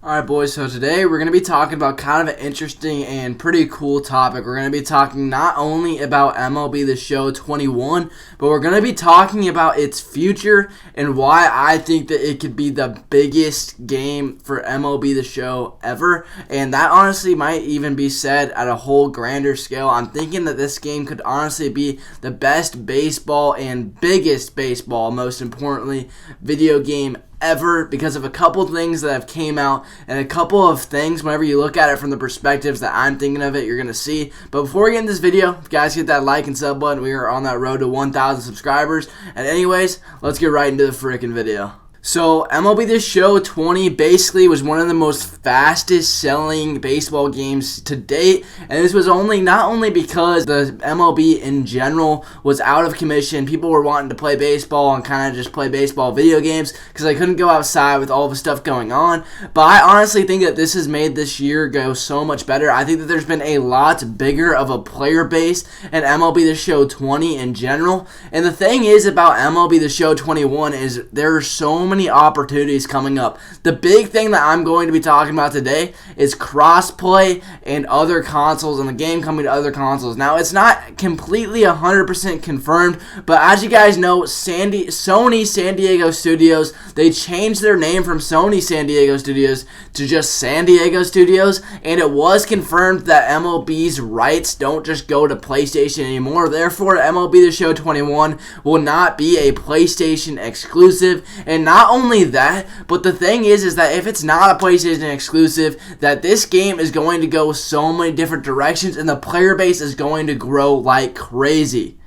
Alright boys, so today we're going to be talking about kind of an interesting and pretty cool topic. We're going to be talking not only about MLB The Show 21, but we're going to be talking about its future and why I think that it could be the biggest game for MLB The Show ever. And that honestly might even be said at a whole grander scale. I'm thinking that this game could honestly be the best baseball and biggest baseball, most importantly, video game ever, because of a couple things that have came out and a couple of things whenever you look at it from the perspectives that I'm thinking of it, you're going to see. But before we get into this video, if you guys hit that like and sub button, we are on that road to 1,000 subscribers. And anyways, let's get right into the freaking video. So, MLB The Show 20 basically was one of the most fastest selling baseball games to date, and this was not only because the MLB in general was out of commission. People were wanting to play baseball and kind of just play baseball video games because they couldn't go outside with all the stuff going on, but I honestly think that this has made this year go so much better. I think that there's been a lot bigger of a player base in MLB The Show 20 in general, and the thing is about MLB The Show 21 is there are so many opportunities coming up. The big thing that I'm going to be talking about today is crossplay and other consoles, and the game coming to other consoles. Now, it's not completely 100% confirmed, but as you guys know, Sony San Diego Studios, they changed their name from Sony San Diego Studios to just San Diego Studios, and it was confirmed that MLB's rights don't just go to PlayStation anymore. Therefore, MLB The Show 21 will not be a PlayStation exclusive, and not only that, but the thing is that if it's not a PlayStation exclusive, that this game is going to go so many different directions and the player base is going to grow like crazy.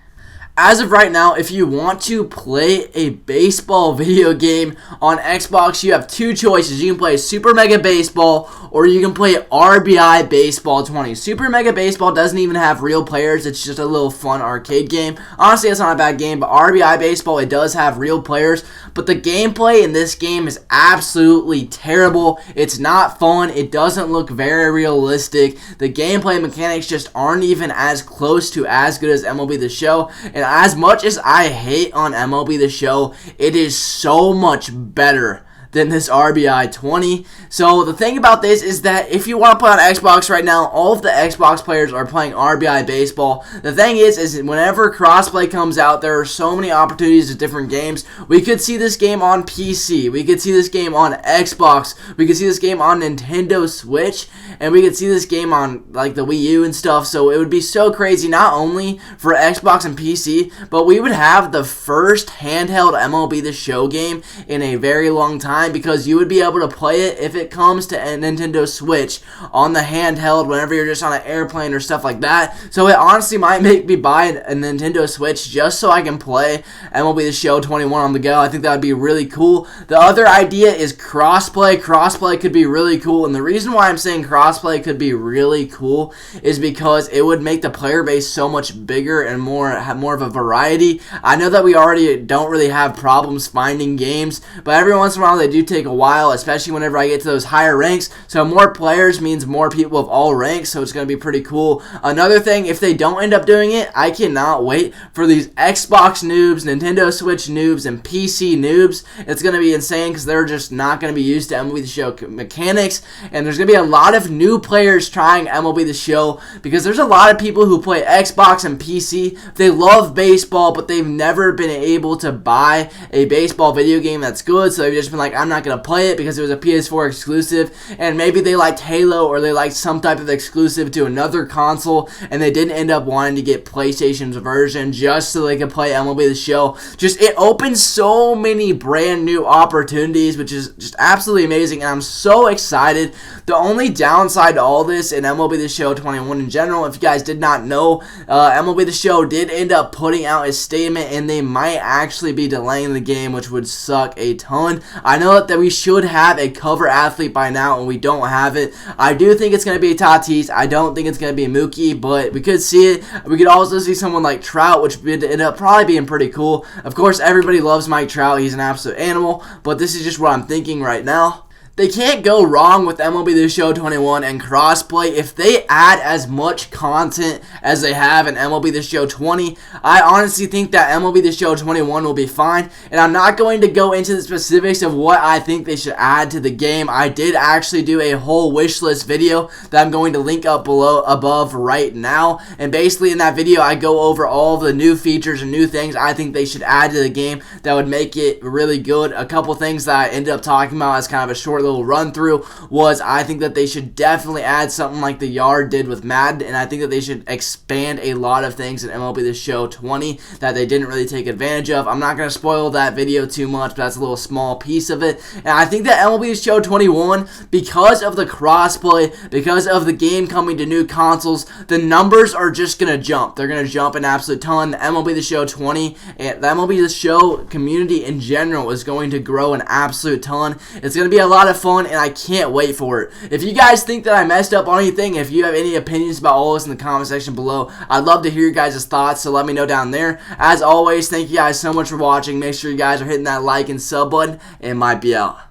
As of right now, if you want to play a baseball video game on Xbox, you have two choices. You can play Super Mega Baseball or you can play RBI Baseball 20. Super Mega Baseball doesn't even have real players. It's just a little fun arcade game. Honestly, it's not a bad game, but RBI Baseball, it does have real players. But the gameplay in this game is absolutely terrible. It's not fun. It doesn't look very realistic. The gameplay mechanics just aren't even as close to as good as MLB The Show. And as much as I hate on MLB The Show, it is so much better than this RBI 20. So the thing about this is that if you want to play on Xbox right now, all of the Xbox players are playing RBI Baseball. The thing is whenever crossplay comes out, there are so many opportunities of different games. We could see this game on PC. We could see this game on Xbox. We could see this game on Nintendo Switch. And we could see this game on like the Wii U and stuff. So it would be so crazy, not only for Xbox and PC, but we would have the first handheld MLB The Show game in a very long time, because you would be able to play it if it comes to a Nintendo Switch on the handheld whenever you're just on an airplane or stuff like that. So it honestly might make me buy a Nintendo Switch just so I can play MLB The Show 21 on the go. I think that would be really cool. The other idea is crossplay. Crossplay could be really cool, and the reason why I'm saying crossplay could be really cool is because it would make the player base so much bigger and have more of a variety. I know that we already don't really have problems finding games, but every once in a while they do take a while, especially whenever I get to those higher ranks. So more players means more people of all ranks, so it's going to be pretty cool. Another thing, if they don't end up doing it, I cannot wait for these Xbox noobs, Nintendo Switch noobs, and PC noobs. It's going to be insane because they're just not going to be used to MLB The Show mechanics, and there's going to be a lot of new players trying MLB The Show because there's a lot of people who play Xbox and PC. They love baseball, but they've never been able to buy a baseball video game that's good, so they've just been like, I'm not going to play it because it was a PS4 exclusive, and maybe they liked Halo or they liked some type of exclusive to another console, and they didn't end up wanting to get PlayStation's version just so they could play MLB The Show. Just, it opens so many brand new opportunities, which is just absolutely amazing, and I'm so excited. The only downside to all this in MLB The Show 21 in general, if you guys did not know, MLB The Show did end up putting out a statement, and they might actually be delaying the game, which would suck a ton. I know that we should have a cover athlete by now, and we don't have it. I do think it's going to be Tatis. I don't think it's going to be Mookie, but we could see it. We could also see someone like Trout, which would end up probably being pretty cool. Of course, everybody loves Mike Trout. He's an absolute animal, but this is just what I'm thinking right now. They can't go wrong with MLB The Show 21 and crossplay. If they add as much content as they have in MLB The Show 20, I honestly think that MLB The Show 21 will be fine. And I'm not going to go into the specifics of what I think they should add to the game. I did actually do a whole wish list video that I'm going to link up above right now. And basically in that video, I go over all of the new features and new things I think they should add to the game that would make it really good. A couple things that I ended up talking about as kind of a short little run through was I think that they should definitely add something like the Yard did with Madden, and I think that they should expand a lot of things in MLB The Show 20 that they didn't really take advantage of. I'm not going to spoil that video too much, but that's a little small piece of it. And I think that MLB The Show 21, because of the crossplay, because of the game coming to new consoles, the numbers are just going to jump. They're going to jump an absolute ton. The MLB The Show 20 and the MLB The Show community in general is going to grow an absolute ton. It's going to be a lot of fun, and I can't wait for it. If you guys think that I messed up on anything, if you have any opinions about all this in the comment section below, I'd love to hear your guys' thoughts, so let me know down there. As always, thank you guys so much for watching. Make sure you guys are hitting that like and sub button, and might be out.